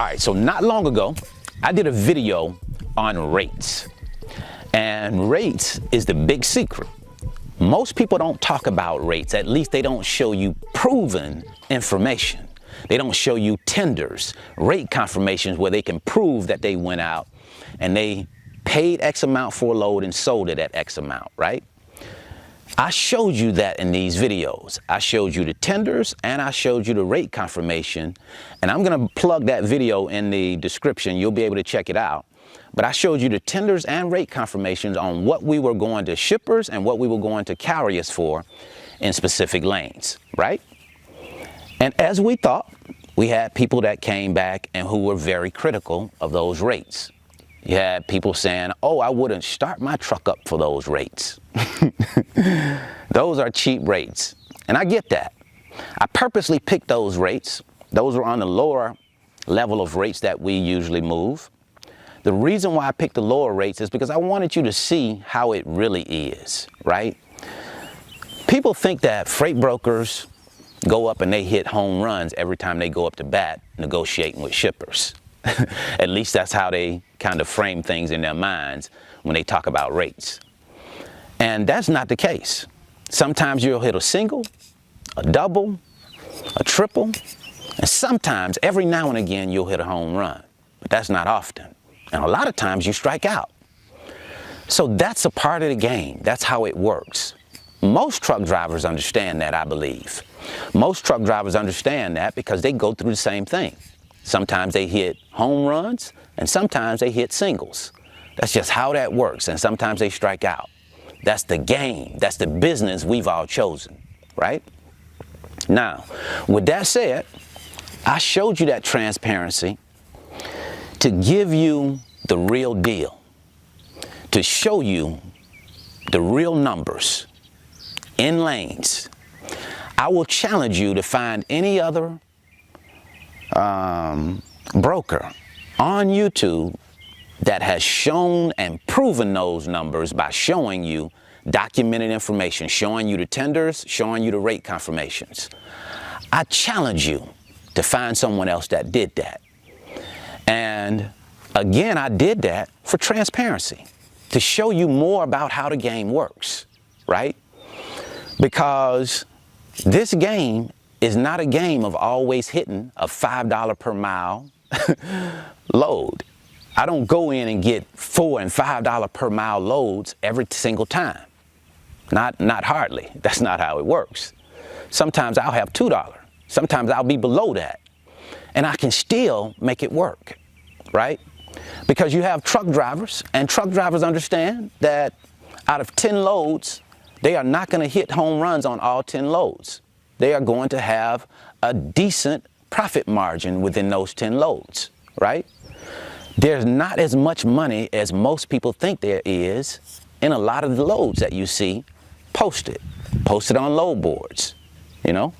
right, so not long ago, I did a video on rates. And rates is the big secret. Most people don't talk about rates, at least they don't show you proven information. They don't show you tenders, rate confirmations where they can prove that they went out and they paid X amount for a load and sold it at X amount, right? I showed you that in these videos. I showed you the tenders and I showed you the rate confirmation. And I'm gonna plug that video in the description. You'll be able to check it out. But I showed you the tenders and rate confirmations on what we were going to shippers and what we were going to carriers for in specific lanes, right? And as we thought, we had people that came back and who were very critical of those rates. You had people saying, oh, I wouldn't start my truck up for those rates. Those are cheap rates. And I get that. I purposely picked those rates. Those are on the lower level of rates that we usually move. The reason why I picked the lower rates is because I wanted you to see how it really is, right? People think that freight brokers go up and they hit home runs every time they go up to bat negotiating with shippers. At least that's how they kind of frame things in their minds when they talk about rates. And that's not the case. Sometimes you'll hit a single, a double, a triple, and sometimes every now and again you'll hit a home run, but that's not often. And a lot of times you strike out. So that's a part of the game. That's how it works. Most truck drivers understand that, I believe. Most truck drivers understand that because they go through the same thing. Sometimes they hit home runs and sometimes they hit singles. That's just how that works. And sometimes they strike out. That's the game. That's the business we've all chosen, right? Now, with that said, I showed you that transparency to give you the real deal, to show you the real numbers in lanes. I will challenge you to find any other broker on YouTube that has shown and proven those numbers by showing you documented information, showing you the tenders, showing you the rate confirmations. I challenge you to find someone else that did that. And again, I did that for transparency, to show you more about how the game works, right? Because this game is not a game of always hitting a $5 per mile load. I don't go in and get $4 and $5 per mile loads every single time. Not hardly. That's not how it works. Sometimes I'll have $2. Sometimes I'll be below that. And I can still make it work, right? Because you have truck drivers, and truck drivers understand that out of 10 loads, they are not going to hit home runs on all 10 loads. They are going to have a decent profit margin within those 10 loads, right? There's not as much money as most people think there is in a lot of the loads that you see posted on load boards, you know?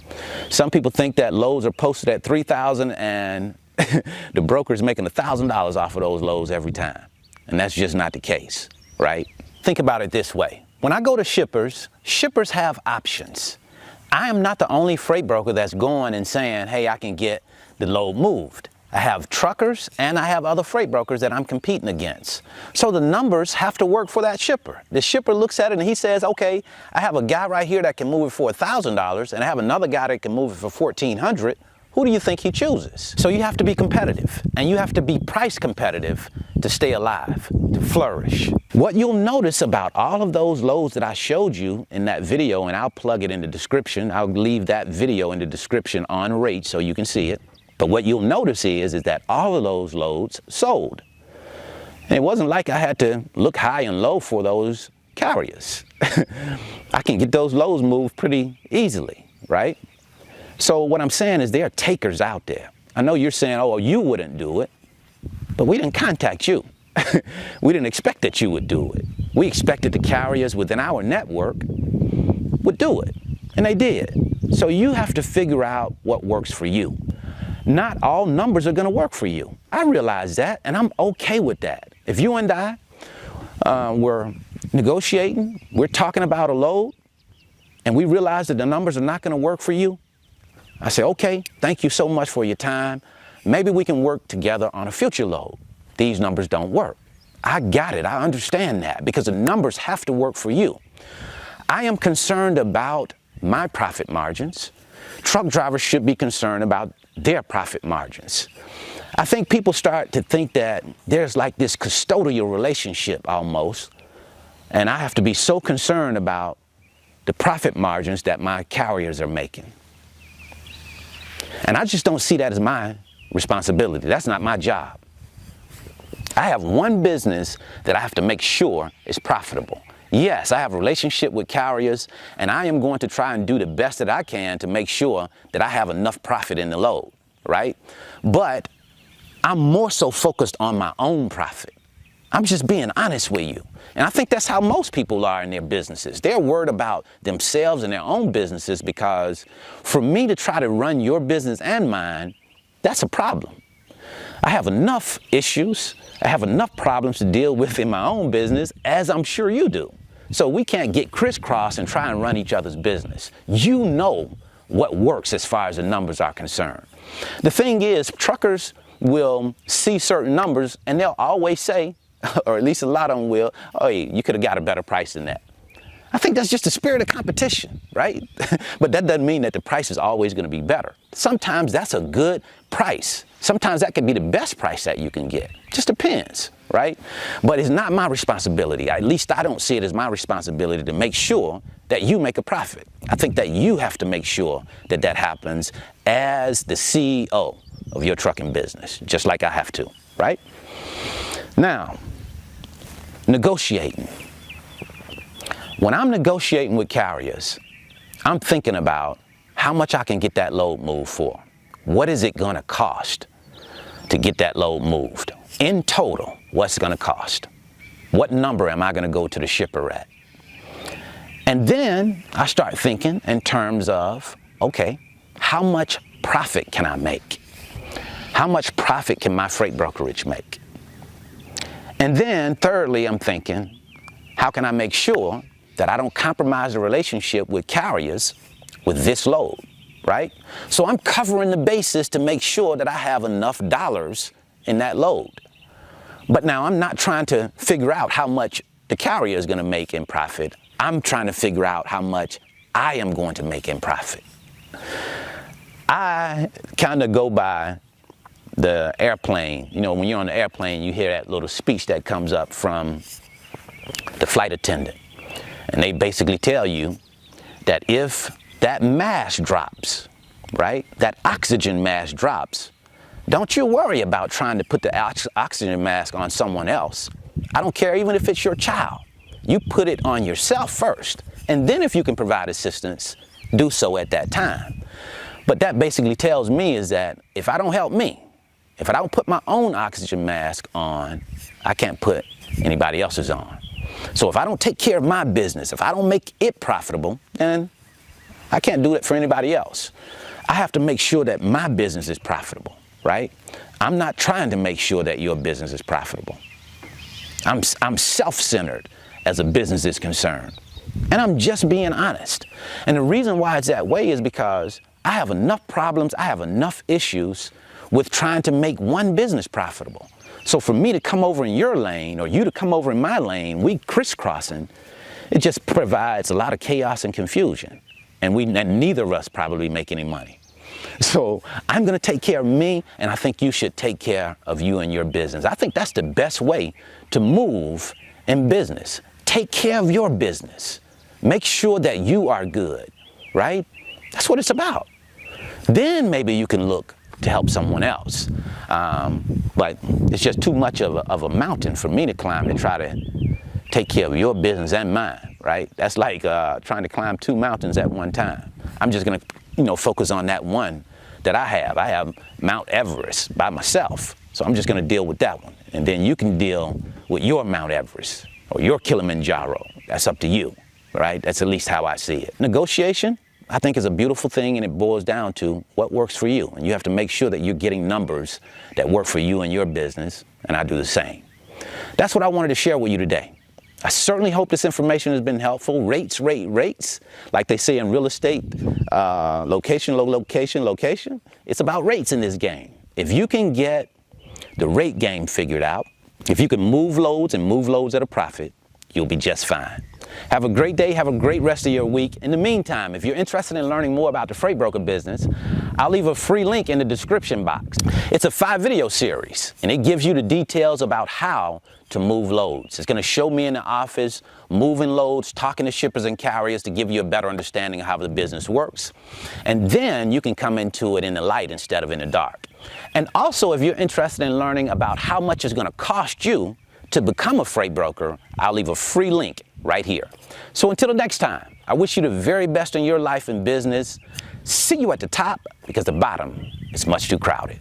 Some people think that loads are posted at 3,000 and the broker's making $1,000 off of those loads every time. And that's just not the case, right? Think about it this way. When I go to shippers, shippers have options. I am not the only freight broker that's going and saying, hey, I can get the load moved. I have truckers and I have other freight brokers that I'm competing against. So the numbers have to work for that shipper. The shipper looks at it and he says, okay, I have a guy right here that can move it for $1,000 and I have another guy that can move it for $1,400. Who do you think he chooses? So you have to be competitive and you have to be price competitive to stay alive, to flourish. What you'll notice about all of those loads that I showed you in that video, and I'll plug it in the description. I'll leave that video in the description on rate so you can see it. But what you'll notice is that all of those loads sold. And it wasn't like I had to look high and low for those carriers. I can get those loads moved pretty easily, right? So what I'm saying is there are takers out there. I know you're saying, oh, you wouldn't do it, but we didn't contact you. We didn't expect that you would do it. We expected the carriers within our network would do it, and they did. So you have to figure out what works for you. Not all numbers are going to work for you. I realize that, and I'm okay with that. If you and I were negotiating, we're talking about a load, and we realize that the numbers are not going to work for you, I say, okay, thank you so much for your time. maybe we can work together on a future load. These numbers don't work. I got it. I understand that because the numbers have to work for you. I am concerned about my profit margins. Truck drivers should be concerned about their profit margins. I think people start to think that there's like this custodial relationship almost, and I have to be so concerned about the profit margins that my carriers are making. And I just don't see that as my responsibility. That's not my job. I have one business that I have to make sure is profitable. Yes, I have a relationship with carriers, and I am going to try and do the best that I can to make sure that I have enough profit in the load, right? But I'm more so focused on my own profit. I'm just being honest with you. And I think that's how most people are in their businesses. They're worried about themselves and their own businesses because for me to try to run your business and mine, that's a problem. I have enough issues, I have enough problems to deal with in my own business, as I'm sure you do. So we can't get crisscrossed and try and run each other's business. You know what works as far as the numbers are concerned. The thing is, truckers will see certain numbers and they'll always say, or at least a lot of them will, oh, hey, you could have got a better price than that. I think that's just the spirit of competition, right? But that doesn't mean that the price is always going to be better. Sometimes that's a good price. Sometimes that could be the best price that you can get. Just depends, right? But it's not my responsibility. At least I don't see it as my responsibility to make sure that you make a profit. I think that you have to make sure that that happens as the CEO of your trucking business, just like I have to, right? Now, negotiating. When I'm negotiating with carriers, I'm thinking about how much I can get that load moved for. What is it going to cost to get that load moved? In total, what's it going to cost? What number am I going to go to the shipper at? And then I start thinking in terms of, okay, how much profit can I make? How much profit can my freight brokerage make? And then thirdly, I'm thinking, how can I make sure that I don't compromise the relationship with carriers with this load, right? So I'm covering the basis to make sure that I have enough dollars in that load. But now I'm not trying to figure out how much the carrier is going to make in profit. I'm trying to figure out how much I am going to make in profit. I kind of go by the airplane. You know, when you're on the airplane, you hear that little speech that comes up from the flight attendant. And they basically tell you that if that mask drops, right, that oxygen mask drops, don't you worry about trying to put the oxygen mask on someone else. I don't care even if it's your child. You put it on yourself first. And then if you can provide assistance, do so at that time. But that basically tells me is that if I don't help me, if I don't put my own oxygen mask on, I can't put anybody else's on. So if I don't take care of my business, if I don't make it profitable, then I can't do it for anybody else. I have to make sure that my business is profitable, right? I'm not trying to make sure that your business is profitable. I'm self-centered as a business is concerned. And I'm just being honest. And the reason why it's that way is because I have enough problems, I have enough issues with trying to make one business profitable. So for me to come over in your lane or you to come over in my lane, we crisscrossing, it just provides a lot of chaos and confusion. And neither of us probably make any money. So I'm going to take care of me, and I think you should take care of you and your business. I think that's the best way to move in business. Take care of your business. Make sure that you are good, right? That's what it's about. Then maybe you can look to help someone else. But it's just too much of a mountain for me to climb to try to take care of your business and mine, right? That's like trying to climb two mountains at one time. I'm just gonna, focus on that one that I have. I have Mount Everest by myself, so I'm just gonna deal with that one. And then you can deal with your Mount Everest or your Kilimanjaro. That's up to you, right? That's at least how I see it. Negotiation, I think, is a beautiful thing, and it boils down to what works for you. And you have to make sure that you're getting numbers that work for you and your business, and I do the same. That's what I wanted to share with you today. I certainly hope this information has been helpful. Rates, rates, like they say in real estate, location, location. It's about rates in this game. if you can get the rate game figured out, if you can move loads and move loads at a profit, you'll be just fine. Have a great day. Have a great rest of your week. In the meantime, if you're interested in learning more about the freight broker business, I'll leave a free link in the description box. It's a 5-video series, and it gives you the details about how to move loads. It's going to show me in the office moving loads, talking to shippers and carriers to give you a better understanding of how the business works. And then you can come into it in the light instead of in the dark. And also, if you're interested in learning about how much it's going to cost you to become a freight broker, I'll leave a free link right here. So until the next time, I wish you the very best in your life and business. See you at the top, because the bottom is much too crowded.